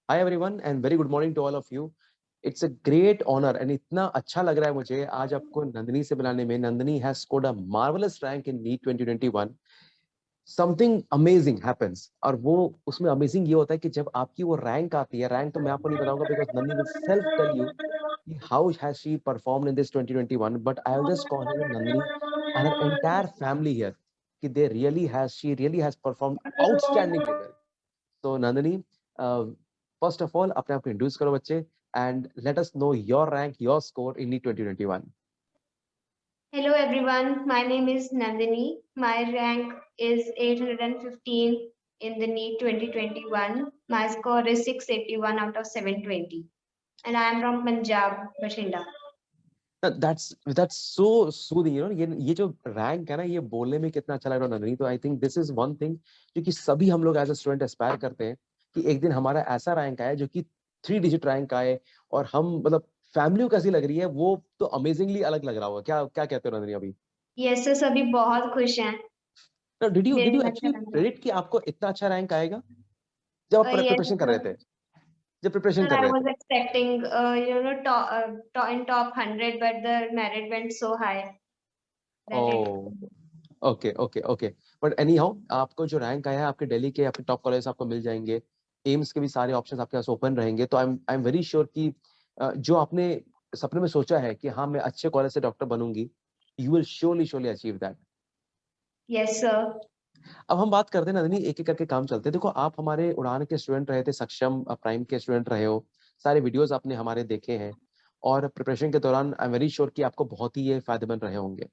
Hi everyone and very good morning to all of you. It's a great honour and इतना अच्छा लग रहा है मुझे आज आपको नंदिनी से मिलाने में। Nandini has scored a marvellous rank in NEET 2021। Something amazing happens और वो उसमें अमेजिंग ये होता है कि जब आपकी वो रैंक आती है, रैंक तो मैं आपको नहीं बताऊंगा because Nandini will self tell you कि how has she performed in this 2021, but I will just call her Nandini and her entire family here कि they really has she really has performed outstandingly well. तो Nandini, first of all अपने आप को introduce करो बच्चे and let us know your rank, your score in NEET 2021। Hello everyone, my name is Nandini. My rank is 815 in the NEET 2021. My score is 681 out of 720. And I am from Punjab, Bathinda. That's so soothing, you know. ये जो rank है ना, ये बोलने में कितना अच्छा लग रहा है नंदिनी। तो I think this is one thing जो कि सभी हम लोग एज अ स्टूडेंट एस्पायर करते हैं कि एक दिन हमारा ऐसा रैंक आए जो कि 3 डिजिट रैंक आए और हम मतलब फैमिली कैसी लग रही है वो तो अमेजिंगली अलग लग रहा होगा। क्या क्या कहते हो नंदिनी अभी? Yes, sir, सभी बहुत खुश हैं डिड यू मेरे अच्छा एक्चुअली रहा। प्रेडिक्ट कि आपको इतना अच्छा रैंक आएगा जब आप Yes, प्रिपरेशन कर रहे थे? sir. जब प्रिपरेशन Sir, कर I रहे was थे? expecting, in top 100, but the merit went so high that it. Oh, okay okay okay. But anyhow, आपको जो रैंक आया है आपके दिल्ली के अपने टॉप कॉलेज आपको मिल जाएंगे। एम्स के भी सारे ऑप्शंस आपके पास ओपन रहेंगे। तो आई एम वेरी श्योर कि जो आपने सपने में सोचा है कि हाँ मैं अच्छे कॉलेज से डॉक्टर बनूंगी, you will surely surely achieve that. Yes, sir. अब हम बात करते हैं नंदिनी, एक एक करके काम चलते हैं। देखो, आप हमारे उड़ान के स्टूडेंट रहे थे, सक्षम प्राइम के स्टूडेंट रहे हो, सारे वीडियोस आपने हमारे देखे हैं और प्रिपरेशन के दौरान आई एम वेरी श्योर कि आपको बहुत ही ये फायदेमंद रहे होंगे।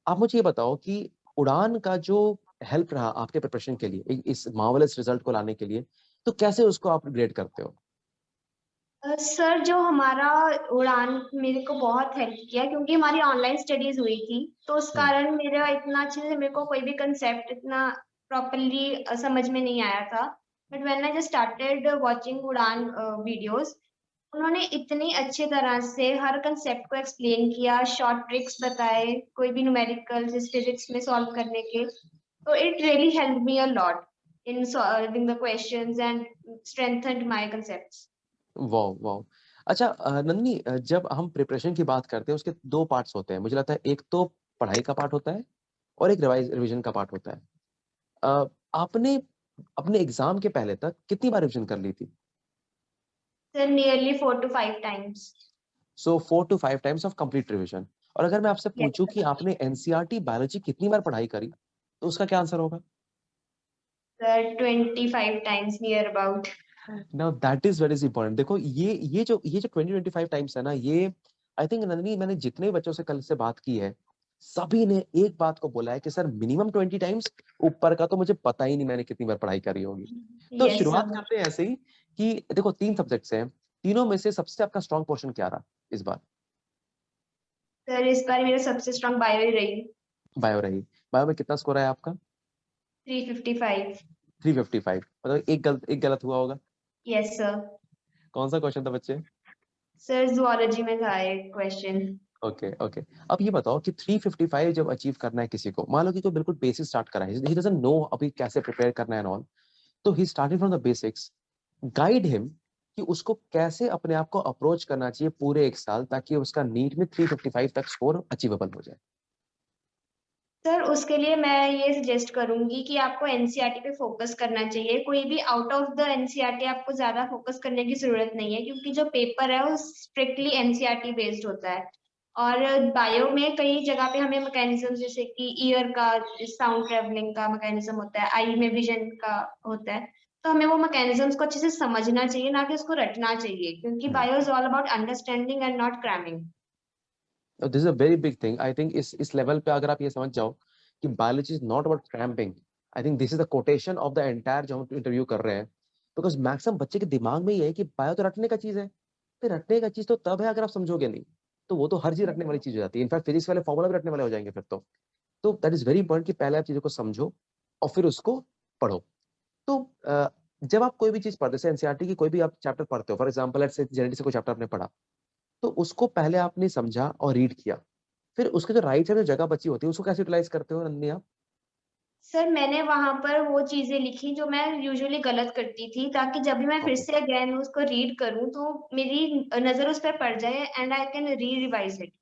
आप मुझे ये बताओ कि उड़ान का जो हेल्प रहा आपके प्रिपरेशन के लिए, इस मार्वेलस रिजल्ट को लाने के लिए, तो कैसे उसको आप ग्रेड करते हो? सर, जो हमारा उड़ान मेरे को बहुत हेल्प किया क्योंकि हमारी ऑनलाइन स्टडीज हुई थी। तो उस हम्म। कारण मेरा इतना अच्छे से मेरे को कोई भी कंसेप्ट इतना प्रॉपरली समझ में नहीं आया था। But when I just started watching उड़ान वीडियोस, उन्होंने इतनी अच्छी तरह से हर कंसेप्ट को एक्सप्लेन किया, शॉर्ट ट्रिक्स बताए, कोई भी न्यूमेरिकल्स फिजिक्स में सॉल्व करने के। तो it really help me a lot in solving the questions and strengthened my concepts. वाह वाह। अच्छा नंदिनी, जब हम प्रिपरेशन की बात करते हैं उसके दो पार्ट्स होते हैं मुझे लगता है। एक तो पढ़ाई का पार्ट होता है और एक रिवीजन का पार्ट होता है। आपने अपने एग्जाम के पहले तक कितनी बार रिवीजन कर ली थी? Sir, nearly 4 to 5 times. So 4 to 5 times of complete revision. और अगर मैं आपसे Yes, पूछूं sir. कि आपने एनसीईआरटी बायोलॉजी कितनी बार पढ़ाई करी, तो उसका क्या आंसर होगा? Sir, 25 times near about. Now that is very important. देखो, ये जो 20-25 टाइम्स है ना, ये आई थिंक नंदिनी, मैंने जितने बच्चों से कल से बात की है सभी ने एक बात को बोला है कि सर मिनिमम 20 टाइम्स, ऊपर का तो मुझे पता ही नहीं मैंने कितनी बार पढ़ाई करी होगी। तो Yes, शुरुआत sir. करते हैं ऐसे ही कि देखो, 3 सब्जेक्ट्स हैं, तीनों में से सबसे आपका स्ट्रॉन्ग पोर्शन क्या रहा इस बार? सर, इस बार मेरा सबसे स्ट्रांग बायो ही रही। बायो रही। बायो में कितना स्कोर है आपका? 355. 355। मतलब एक गलत हुआ होगा। Yes, sir. कौन सा क्वेश्चन था बच्चे? सर, जुआलॉजी में था एक क्वेश्चन। Okay okay. अब ये बताओ कि 355 जब अचीव करना है किसी को, मान लो कि कोई बिल्कुल बेसिक स्टार्ट करा है, ही डजंट नो अभी कैसे प्रिपेयर करना है ऑल, तो ही starting from the basics. Guide him कि उसको कैसे अपने आप को अप्रोच करना चाहिए पूरे एक साल, ताकि उसका नीट में 355 तक स्कोर अचीवेबल हो जाए। सर, उसके लिए मैं ये सजेस्ट करूंगी कि आपको एनसीईआरटी पे फोकस करना चाहिए। कोई भी आउट ऑफ द एनसीईआरटी आपको ज्यादा फोकस करने की जरूरत नहीं है क्योंकि जो पेपर है वो स्ट्रिक्टली एनसीईआरटी बेस्ड होता है। और बायो में कई जगह पे हमें मैकेनिज्म, जैसे कि ईयर का साउंड ट्रेवलिंग का मैकेनिज्म होता है, आई में विजन का होता है। तो हमें वो मैकेनिज्म्स को अच्छे से समझना चाहिए, ना कि उसको रटना चाहिए, क्योंकि bio is all about understanding and not cramming. This is a very big thing. I think इस लेवल पे अगर आप ये समझ जाओ कि biology is not about cramping, I think this is the quotation of the entire जो हम इंटरव्यू कर रहे हैं। बिकॉज मैक्सिमम बच्चे के दिमाग में ये है कि बायो तो रटने का चीज है। तो रटने का चीज तो तब है अगर आप समझोगे नहीं, तो वो तो हर चीज रटने वाली चीज हो जाती है। इनफैक्ट फिजिक्स वाले फॉर्मूला भी रटने वाले हो जाएंगे फिर तो दैट इज वेरी इंपॉर्टेंट कि पहले आप चीजों को समझो और फिर उसको पढ़ो। तो जब आप कोई भी चीज पढ़ते, जैसे एनसीईआरटी की कोई भी आप चैप्टर पढ़ते हो, for example let's say genetics से कोई चैप्टर आपने पढ़ा, तो उसको पहले आपने समझा और रीड किया, फिर उसके जो राइट साइड में जगह बची होती है उसको कैसे यूटिलाइज करते हो नंदनी आप? सर मैंने वहाँ पर वो चीज़ें लिखी जो मैं यूजुअली गलत करती थी, ताकि जब भी मैं फिर ओके, से अगेन उसको रीड करूँ तो मेरी नज़र उस पर पड़ जाए एंड आई कैन री-रिवाइज़ इट।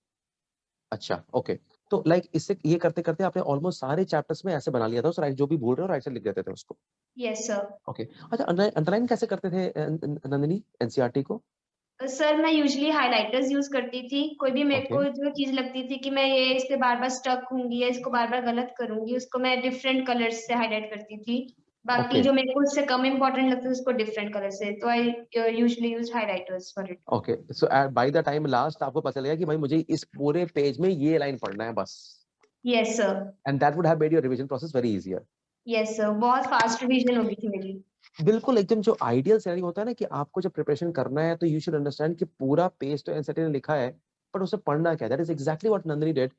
अच्छा, ओके। तो लाइक इससे ये करते-करते आपने ऑलमोस्ट सारे चैप्टर्स में ऐसे बना लिया था, उस राइट जो भी बोल रहे हो राइट साइड लिख देते थे उसको। Yes sir. ओके। अच्छा, अंडरलाइन कैसे करते थे नंदिनी एनसीईआरटी को? सर मैं यूजुअली हाइलाइटर्स यूज़ करती थी, कोई भी मेरे ओके, को जो चीज़ लगती थी कि मैं ये इस पे बार-बार स्टक होंगी या इसको बार-बार गलत करूँगी, उसको मैं डिफरेंट कलर्स से हाइलाइट करती थी। बाकी ओके, जो मेरे को उससे कम इम्पोर्टेंट लगता है उसको डिफरेंट कलर से, तो I usually use highlighters for it. Okay. So by the time last आपको पता चलेगा कि भाई मुझे इस पूरे पेज में ये लाइन पढ़ना है बस। Yes sir. And that would have made your revision process very easier. Yes sir, बहुत फास्ट रिवीजन हो गई थी मेरी। बिल्कुल एकदम जो आइडियल सिनेरियो होता है ना कि आपको जब प्रिपरेशन करना है तो यू शुड अंडरस्टैंड कि पूरा पेज तो एनसीईआरटी ने लिखा है, बट उसे पढ़ना क्या है? That is exactly what Nandini did.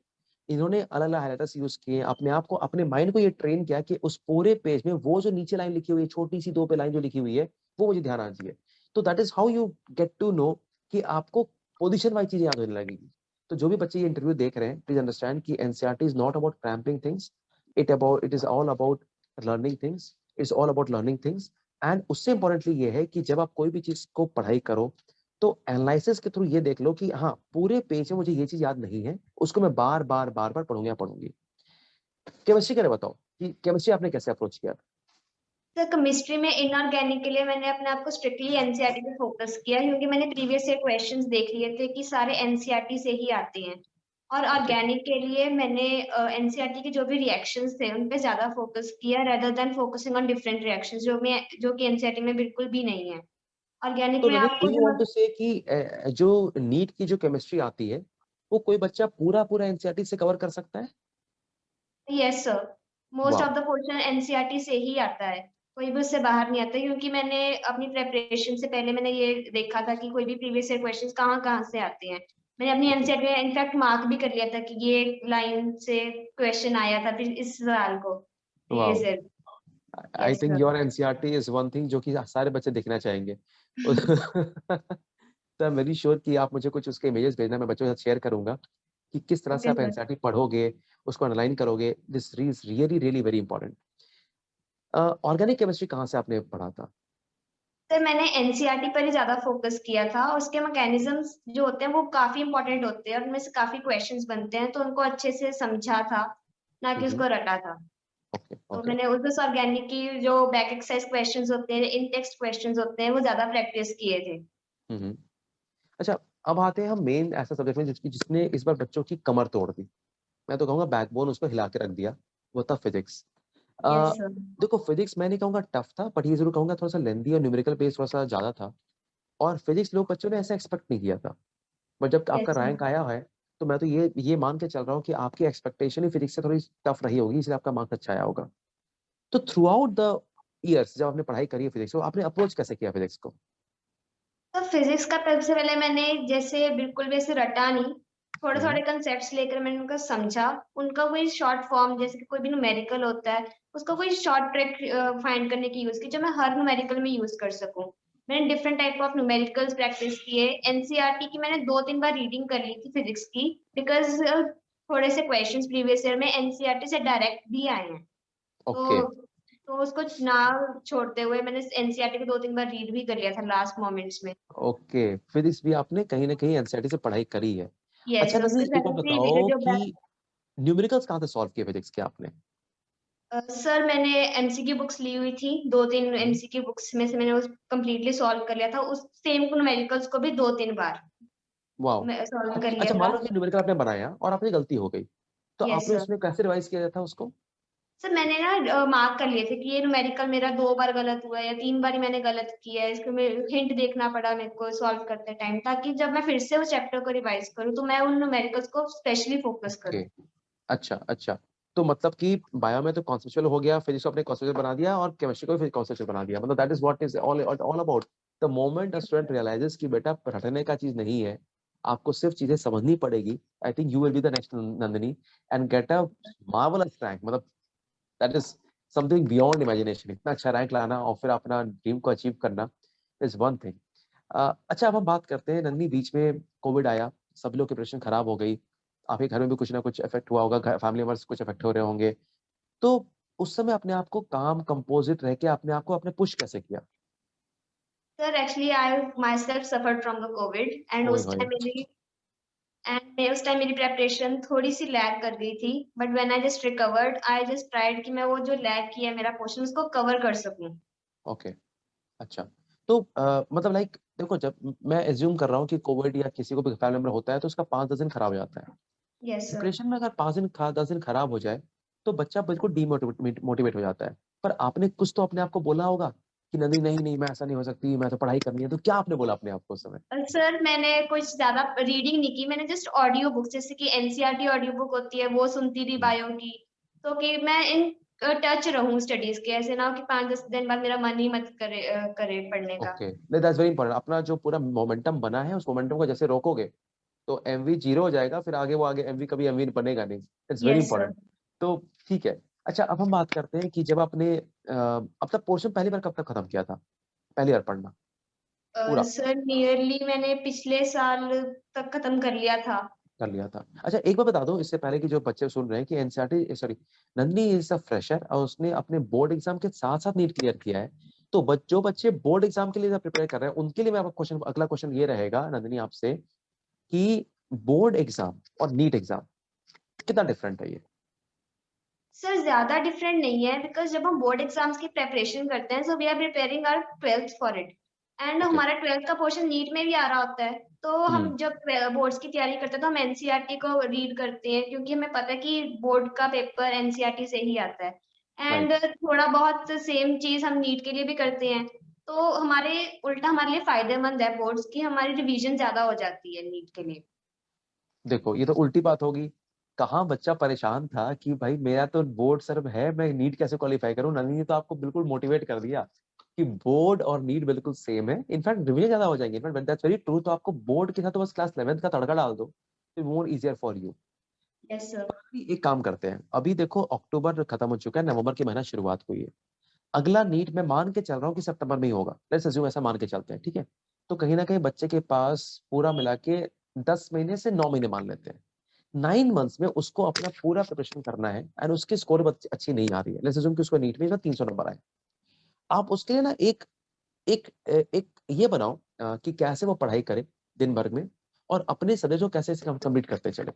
इन्होंने अलग-अलग हाइलाइटर्स यूज़ किए, अपने आप को अपने माइंड को ये ट्रेन किया कि उस पूरे पेज में वो जो नीचे लाइन लिखी हुई है, छोटी-सी 2 पे लाइन जो लिखी हुई है, वो मुझे ध्यान आना चाहिए। तो that is how you get to know कि आपको पोज़ीशन वाइज़ चीज़ें याद होने लगेगी। तो जो भी बच्चे ये इंटरव्यू देख रहे हैं, प्लीज़ अंडरस्टैंड कि NCERT is not about cramping things, it is all about learning things, it's all about learning things. And उससे इम्पोर्टेंटली ये है कि जब आप कोई भी चीज़ को पढ़ाई करो, तो एनालिसिस के थ्रू ये देख लो कि हाँ, पूरे पेज में मुझे ये चीज़ याद नहीं है, उसको मैं बार-बार, बार-बार पढ़ूँगा या पढ़ूँगी। केमिस्ट्री के लिए बताओ कि केमिस्ट्री आपने कैसे अप्रोच किया? सर केमिस्ट्री में इनऑर्गेनिक के लिए मैंने अपने आप को स्ट्रिक्टली एनसीईआरटी पे फोकस किया, क्योंकि मैंने प्रीवियस ईयर क्वेश्चंस देख लिए थे कि सारे एनसीईआरटी से ही आते हैं। और ओके, ऑर्गेनिक के लिए मैंने एनसीईआरटी के जो भी रिएक्शंस थे उन पे ज्यादा फोकस किया rather than focusing on different reactions जो कि एनसीईआरटी में बिल्कुल भी नहीं है। ऑर्गेनिक तो में नंदिनी डू आपको यू वांट टू से कि जो नीट की जो केमिस्ट्री आती है, वो कोई बच्चा पूरा-पूरा एनसीईआरटी से कवर कर सकता है? Yes sir, most of wow! The portion NCERT से ही आता है, कोई भी उससे बाहर नहीं आता, क्योंकि मैंने अपनी प्रिपरेशन से पहले मैंने ये देखा था कि कोई भी प्रीवियस ईयर क्वेश्चंस कहाँ-कहाँ से आते हैं। मैंने अपनी ओके, एनसीईआरटी में इनफैक्ट मार्क भी कर लिया था कि ये लाइन से क्वेश्चन आया था फिर इस साल को wow! Previous year. I yes think sir. Your NCERT is one thing जो कि सारे बच्चे देखना चाहेंगे। तो आई एम वेरी श्योर कि आप मुझे कुछ उसके इमेजेस भेजना, मैं बच्चों के साथ शेयर करूँगा कि किस तरह से ओके आप सर। एनसीईआरटी पढ़ोगे, उसको एनालाइन करोगे। This is really, really very important. Organic chemistry कहाँ से आपने पढ़ा था? सर मैंने एनसीईआरटी पर ही ज़्यादा फ़ोकस किया था, और उसके मैकेनिज़्म्स जो होते हैं वो काफ़ी इम्पोर्टेंट होते हैं और उनमें से काफ़ी क्वेश्चंस बनते हैं, तो उनको अच्छे से समझा था, ना हुँ, कि हुँ। उसको रटा था। ओके, तो ओके। मैंने उस ऑर्गेनिक की जो बैक एक्सरसाइज क्वेश्चंस होते हैं, इन टेक्स्ट क्वेश्चंस होते हैं, वो ज़्यादा प्रैक्टिस किए थे। हुँ, हुँ। अच्छा, अब आते हैं हम मेन ऐसा सब्जेक्ट में जिसने इस बार बच्चों की कमर तोड़ दी। मैं तो कहूँगा बैकबोन उसको हिला के रख दिया, वो था फिज़िक्स। यस अ, सर। देखो फिज़िक्स मैं नहीं कहूँगा टफ था, बट ये ज़रूर कहूँगा थोड़ा-सा लेंथी और न्यूमेरिकल बेस थोड़ा-सा ज़्यादा था और फिज़िक्स लोग बच्चों ने ऐसा एक्सपेक्ट नहीं किया था। बट जब आपका यस सर। रैंक आया है, तो मैं तो ये मान के चल रहा हूँ कि आपकी एक्सपेक्टेशन ही फिज़िक्स से थोड़ी टफ रही होगी, इसलिए आपका मार्क्स अच्छा आया होगा। तो थ्रू आउट द ईयर्स जब आपने पढ़ाई करी है फिज़िक्स को, आपने अप्रोच कैसे किया फिज़िक्स को? तो फिज़िक्स का सबसे पहले मैंने जैसे बिल्कुल भी ऐसे रटा नहीं, हुँ, थोड़े-थोड़े कांसेप्ट्स लेकर मैंने उनको समझा, उनका कोई शॉर्ट फॉर्म जैसे कि कोई भी न्यूमेरिकल होता है, उसका कोई शॉर्ट ट्रिक फाइंड करने की यूज़ की, जो मैं हर न्यूमेरिकल में यूज़ कर सकूँ। मैंने different type of numericals practice किए, एनसीईआरटी की मैंने 2-3 बार रीडिंग कर ली थी फिज़िक्स की, बिकॉज़ थोड़े से क्वेश्चंस प्रीवियस ईयर में एनसीईआरटी से डायरेक्ट भी आए हैं। ओके, तो तो उसको ना छोड़ते हुए मैंने एनसीईआरटी को 2-3 बार रीड भी कर लिया था लास्ट मोमेंट्स में। ओके। फिज़िक्स भी आपने कहीं न कहीं एनसीईआरटी से पढ़ाई करी है। अच्छा यस, नन्ही उसके एक बात साथ ही बताओ जो बैक। कि न्यूमेरिकल्स कहाँ से सॉल्व किए फिज़िक्स के आपने? सर मैंने एमसीक्यू बुक्स ली हुई थी, 2-3 हुँ, एमसीक्यू बुक्स में से मैंने उस कंप्लीटली सॉल्व कर लिया था। उस सेम न्यूमेरिकल्स को भी 2-3 बार वॉव! मैं सॉल्व कर लिया अच्छा मान था। लो कि न्यूमेरिकल आपने बनाया और आपसे गलती हो गई, तो यस आपने सर। उसमें कैसे रिवाइज़ किया था उसको? सर मैंने ना मार्क कर लिए थे कि ये न्यूमेरिकल मेरा 2 बार गलत हुआ है या 3 बार ही मैंने गलत किया है। इसको मैं हिंट देखना पड़ा मेरे को सॉल्व करते टाइम, ताकि जब मैं फिर से उस चैप्टर को रिवाइज़ करूँ तो मैं उन न्यूमेरिकल्स को स्पेशली फोकस ओके, करूँ। अच्छा, अच्छा। तो मतलब कि बायो में तो कॉन्सेप्चुअल हो गया, फिज़िक्स को आपने कॉन्सेप्चुअल बना दिया और केमिस्ट्री को भी कॉन्सेप्चुअल बना दिया। मतलब that is what is all about. The moment a student realises कि बेटा रटने का चीज़ नहीं है, आपको सिर्फ़ चीज़ें समझनी पड़ेगी। I think you will be the next Nandini and get a marvellous rank मतलब that is something beyond imagination. इतना अच्छा रैंक लाना और फिर अपना ड्रीम को अचीव करना इज़ वन थिंग। अच्छा अब हम बात करते हैं नन्ही बीच में कोविड आया, सभी लोग की प्रिपरेशन खराब हो गई। आपके घर में भी कुछ ना कुछ इफ़ेक्ट हुआ होगा, घ फैमिली मेंबर्स कुछ इफ़ेक्ट हो रहे होंगे। तो उस समय अपने आप को काम कंपोजिट रह के अपने आप को आपने पुश कैसे किया? Sir actually I my self suffered from the Covid and ओए होए! उस टाइम मेरी प्रेपरेशन थोड़ी सी लैग कर गई थी, but when I just recovered I just tried कि मैं वो जो लैग किया है मेरा पोर्शन उसको कवर कर सकूं। ओके, अच्छा। तो मतलब लाइक देखो, जब मैं एज़्यूम कर रहा हूँ कि कोविड या किसी को भी फैमिली मेंबर होता है तो उसका 5-10 दिन खराब हो जाता है। Yes sir. डिप्रेशन में अगर 5 दिन 10 दिन खराब हो जाए, तो बच्चा बिल्कुल मोटिवेट हो जाता है। पर आपने कुछ तो अपने आप को बोला होगा कि नहीं, नहीं, नहीं, मैं ऐसा नहीं हो सकती, मैं तो पढ़ाई करनी है। तो क्या आपने बोला अपने आप को उस समय? सर मैंने कुछ ज्यादा रीडिंग नहीं की, मैंने जस्ट ऑडियो बुक्स जैसे कि एनसीईआरटी ऑडियो बुक होती है वो सुनती थी हुँ। बायो की, तो कि मैं इन टच रहूं स्टडीज के, ऐसे ना हो कि 5-10 दिन बाद मेरा मन ही मत करे पढ़ने का। ओके, नहीं दैट्स वेरी इंपोर्टेंट। अपना जो पूरा मोमेंटम बना है, उस मोमेंटम को जैसे रोकोगे, तो एमवी 0 हो जाएगा, फिर आगे एमवी कभी एमवी बनेगा नहीं। It's very yes sir. Important. तो ठीक है। अच्छा, अब हम बात करते हैं कि जब आपने अब तक पोर्शन पहली बार कब तक खत्म किया था? पहली बार पढ़ना पूरा सर नियरली मैंने पिछले साल तक खत्म कर लिया था। कर लिया था। अच्छा, एक बार बता दो इससे पहले कि जो बच्चे सुन रहे हैं कि एनसीईआरटी सॉरी, नन्ही इज अ फ्रेशर और उसने अपने बोर्ड एग्जाम के साथ-साथ नीट क्लियर किया है। तो जो बच्चे बोर्ड एग्जाम के लिए प्रिपेयर कर रहे हैं, उनके लिए मैं आपका क्वेश्चन अगला क्वेश्चन ये रहेगा नंदिनी आपसे कि बोर्ड एग्जाम और नीट एग्जाम कितना डिफरेंट है ये? सर ज़्यादा डिफरेंट नहीं है, बिकॉज़ जब हम बोर्ड एग्ज़ाम्स की प्रिपरेशन करते हैं, so we are preparing our 12th for it and okay. हमारा 12th का पोर्शन नीट में भी आ रहा होता है। तो हम हुँ, जब बोर्ड्स की तैयारी करते हैं, तो हम एनसीईआरटी को रीड करते हैं क्योंकि हमें पता है कि बोर्ड का पेपर एनसीईआरटी से ही आता है राइट। एंड थोड़ा बहुत सेम चीज़ हम नीट के लिए भी करते हैं। तो उल्टा हमारे लिए फ़ायदेमंद है बोर्ड्स की, हमारी रिवीजन ज़्यादा हो जाती है नीट के लिए। देखो, ये तो उल्टी बात होगी। कहाँ बच्चा परेशान था कि भाई मेरा तो बोर्ड सर है, मैं नीट कैसे क्वालीफाई करूँ? नंदिनी ने तो आपको बिल्कुल मोटिवेट कर दिया कि बोर्ड और नीट बिल्कुल सेम है। इनफैक्ट रिवीजन ज़्यादा हो जाएँगे। In fact that's very true. तो आपको बोर्ड के साथ तो बस क्लास 11th का तड़का डाल दो, तो more easier for you. Yes sir. अभी एक काम करते हैं, अभी देखो अक्टूबर खत्म हो चुका है, नवंबर के महीना शुरुआत हुई है। अगला नीट मैं मान के चल रहा हूँ कि सितंबर में ही होगा। लेट्स अज्यूम ऐसा मान के चलते हैं, ठीक है? तो कहीं न कहीं बच्चे के पास पूरा मिला के 10 महीने से 9 महीने मान लेते हैं। 9 मंथ्स में उसको अपना पूरा प्रिपरेशन करना है एंड उसकी स्कोर अच्छी नहीं आ रही है। लेट्स अज्यूम कि उसको नीट में 300 नंबर आए। आप उसके लिए ना एक ये बनाओ कि कैसे वो पढ़ाई करे दिन भर में और अपने सब्जेक्ट को कैसे कंप्लीट करते चले।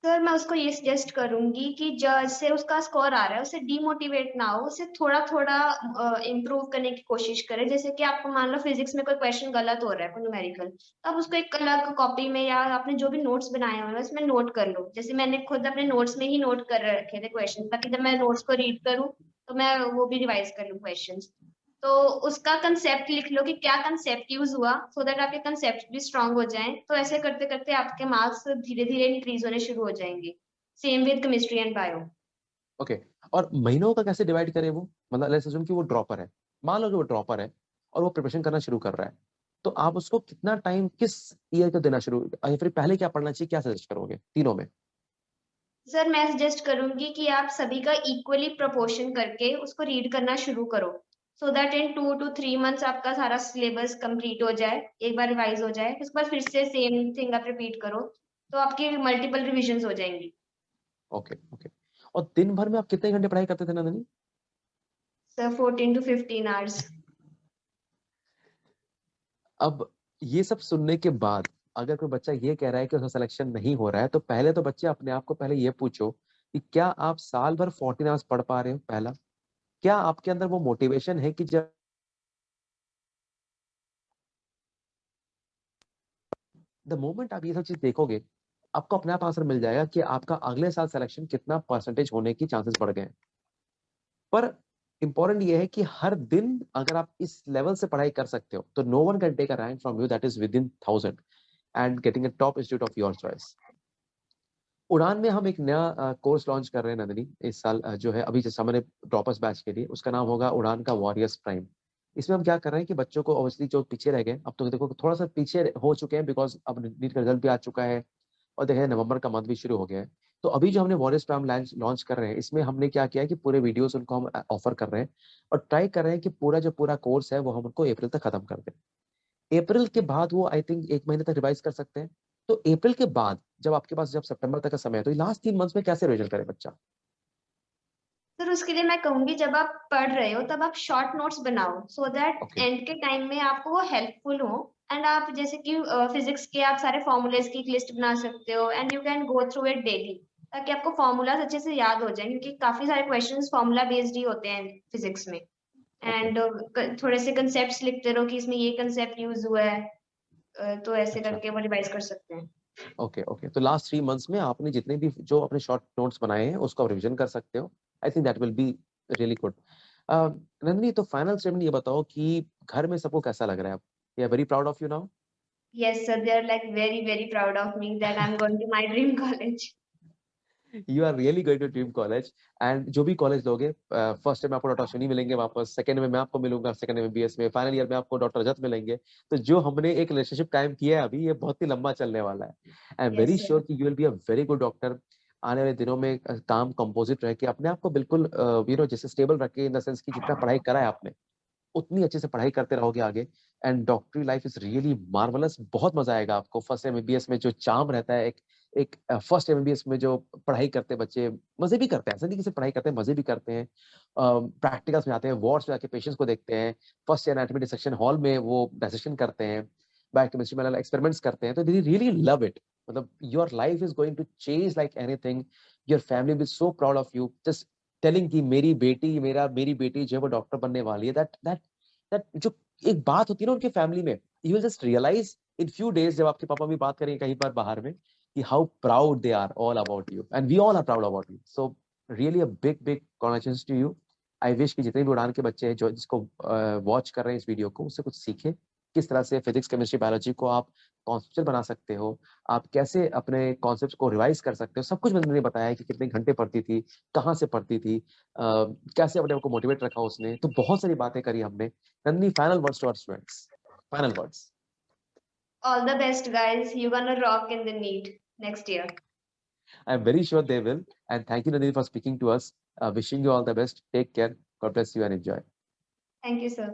सर मैं उसको ये सजेस्ट करूंगी कि जैसे उसका स्कोर आ रहा है उसे डीमोटिवेट ना हो, उसे थोड़ा थोड़ा इम्प्रूव करने की कोशिश करे। जैसे कि आपको मान लो फिजिक्स में कोई क्वेश्चन गलत हो रहा है, कोई न्यूमेरिकल, तो आप उसको एक अलग कॉपी में या आपने जो भी नोट्स बनाए हुए हैं उसमें नोट कर लो। जैसे मैंने खुद अपने नोट्स में ही नोट कर रखे थे क्वेश्चन, ताकि जब मैं नोट्स को रीड करूँ तो मैं वो भी रिवाइज कर लूँ क्वेश्चन। तो उसका कंसेप्ट लिख लो कि क्या कंसेप्ट यूज हुआ, सो दैट आपके कंसेप्ट भी स्ट्रांग हो जाएं। तो ऐसे करते करते आपके मार्क्स धीरे धीरे इंक्रीज होने शुरू हो जाएंगे। Same with chemistry and bio. Okay. और महीनों का कैसे डिवाइड करे वो? मतलब लेट्स अज्यूम कि वो ड्रॉपर है। मान लो कि वो ड्रॉपर है और वो प्रिपरेशन करना शुरू कर रहा है। तो आप उसको कितना टाइम किस ईयर को देना शुरू या फिर पहले क्या पढ़ना चाहिए, क्या सजेस्ट करोगे तीनों में? सर मैं सजेस्ट करूंगी कि आप सभी का इक्वली प्रोपोर्शन करके उसको रीड करना शुरू करो, so that in 2 to 3 months आपका सारा सिलेबस कंप्लीट हो जाए, एक बार रिवाइज हो जाए, उसके बाद फिर से सेम थिंग आप रिपीट करो, तो आपकी मल्टीपल रिविजन हो जाएंगी। Okay, okay. और दिन भर में आप कितने घंटे पढ़ाई करते थे नंदनी? Sir 14 to 15 hours। अब ये सब सुनने के बाद अगर कोई बच्चा ये कह रहा है कि उसका सिलेक्शन नहीं हो रहा है, तो पहले तो बच्चे अपने आप को पहले ये पूछो कि क्या आप साल भर 14 आवर्स पढ़ पा रहे हो? पहला, क्या आपके अंदर वो मोटिवेशन है कि जब द मोमेंट आप ये सब चीज़ देखोगे, आपको अपने आप आंसर मिल जाएगा कि आपका अगले साल सिलेक्शन कितना परसेंटेज होने की चांसेस बढ़ गए हैं। पर इंपॉर्टेंट ये है कि हर दिन अगर आप इस लेवल से पढ़ाई कर सकते हो, तो no one can take a rank from you that is within 1000 and getting a top institute of your choice. उड़ान में हम एक नया कोर्स लॉन्च कर रहे हैं नंदिनी इस साल, जो है अभी जैसे हमारे ड्रॉपर्स बैच के लिए, उसका नाम होगा उड़ान का वॉरियर्स प्राइम। इसमें हम क्या कर रहे हैं कि बच्चों को ऑब्वियसली जो पीछे रह गए, अब तो देखो थोड़ा सा पीछे हो चुके हैं बिकॉज अब नीट का रिजल्ट भी आ चुका है और देखिए नवंबर का मंथ भी शुरू हो गया है। तो अभी जो हमने वॉरियर्स प्राइम लॉन्च कर रहे हैं, इसमें हमने क्या किया है कि पूरे वीडियोस उनको हम ऑफर कर रहे हैं और ट्राई कर रहे हैं कि पूरा जो पूरा कोर्स है वो हम उनको अप्रैल तक खत्म कर दें। अप्रैल के बाद वो आई थिंक 1 महीने तक रिवाइज कर सकते हैं। तो अप्रैल के बाद जब आपके पास जब सितंबर तक का समय है, तो लास्ट 3 मंथ्स में कैसे रिवीजन करे बच्चा? सर उसके लिए मैं कहूंगी जब आप पढ़ रहे हो तब आप शॉर्ट नोट्स बनाओ सो दैट Okay. एंड के टाइम में आपको वो हेल्पफुल हो। एंड आप जैसे कि फिजिक्स के आप सारे फॉर्मूलेस की एक लिस्ट बना सकते हो and you can go through it daily ताकि आपको फॉर्मूलाज अच्छे से याद हो जाए क्योंकि काफी सारे क्वेश्चंस फॉर्मूला बेस्ड ही होते हैं फिजिक्स में। Okay. एंड थोड़े से कंसेप्ट्स लिखते रहो कि इसमें ये कंसेप्ट यूज हुआ है तो ऐसे अच्छा. करके वो रिवाइज कर सकते हैं। ओके ओके, तो लास्ट 3 मंथ्स में आपने जितने भी जो अपने शॉर्ट नोट्स बनाए हैं उसको रिवीजन कर सकते हो. I think that will be really good. Nandini, तो फाइनल स्टेटमेंट ये बताओ कि घर में सबको कैसा लग रहा है? We are very proud of you now. Yes, sir, they are like very proud of me that I'm going to my dream college. You are really going to dream college. And जो भी college लोगे, first year में आपको doctor Ashwini मिलेंगे वापस, second में मैं आपको मिलूंगा, सेकंड में बीएस में, फाइनल ईयर में आपको डॉक्टर रजत मिलेंगे. तो जो हमने एक रिलेशनशिप कायम किया है अभी, ये बहुत ही लंबा चलने वाला है. I am very Yes, sir. Sure कि you will be a very good doctor. आने वाले दिनों में काम कंपोजिट रह के अपने आप को बिल्कुल जैसे स्टेबल रखे, इन द सेंस कि जितना पढ़ाई करा है आपने उतनी अच्छे से पढ़ाई करते रहोगे आगे. एंड डॉक्टरी लाइफ इज रियली मार्वलस. बहुत मजा आएगा आपको. फर्स्ट एमबीबीएस में जो चार्म रहता है, एक एक फर्स्ट एमबीबीएस में जो पढ़ाई करते हैं बच्चे, मजे भी करते हैं, ऐसा नहीं कि सिर्फ पढ़ाई करते हैं, मजे भी करते हैं. प्रैक्टिकल्स में आते हैं, वार्ड्स में आके पेशेंट्स को देखते हैं, फर्स्ट एनाटॉमी डिसेक्शन हॉल में वो डिसेक्शन करते हैं, बायोकेमिस्ट्री में एक्सपेरिमेंट्स करते हैं. तो दे रियली लव इट. मतलब your life is going to change like anything. Your family will so proud of you. Just telling कि मेरी बेटी जो है वो डॉक्टर बनने वाली है. दैट दैट दैट जो एक बात होती है ना उनके फैमिली में, you will just realise in few days जब आपके पापा भी बात करेंगे कहीं पर बाहर में, कि how proud they are all about you and we all are proud about you. So really a big big congratulations to you. I wish कि जितने भी उड़ान के बच्चे हैं जो जिसको वॉच कर रहे हैं इस वीडियो को, उससे कुछ सीखे. किस तरह से फिजिक्स केमिस्ट्री बायोलॉजी को आप कॉन्सेप्चुअल बना सकते हो, आप कैसे अपने कॉन्सेप्ट्स को रिवाइज कर सकते हो. सब कुछ मैंने बताया है कि कितने घंटे पढ़ती थी, कहाँ से पढ़ती थी, कैसे अपने आप को मोटिवेट रखा उसने. तो बहुत सारी बातें करी हमने. Nandini, final words to our students. Final words. All the best, guys. You're gonna rock in the NEET next year. I'm very sure they will. And thank you, Nandini, for speaking to us. Wishing you all the best. Take care. God bless you and enjoy. Thank you, sir.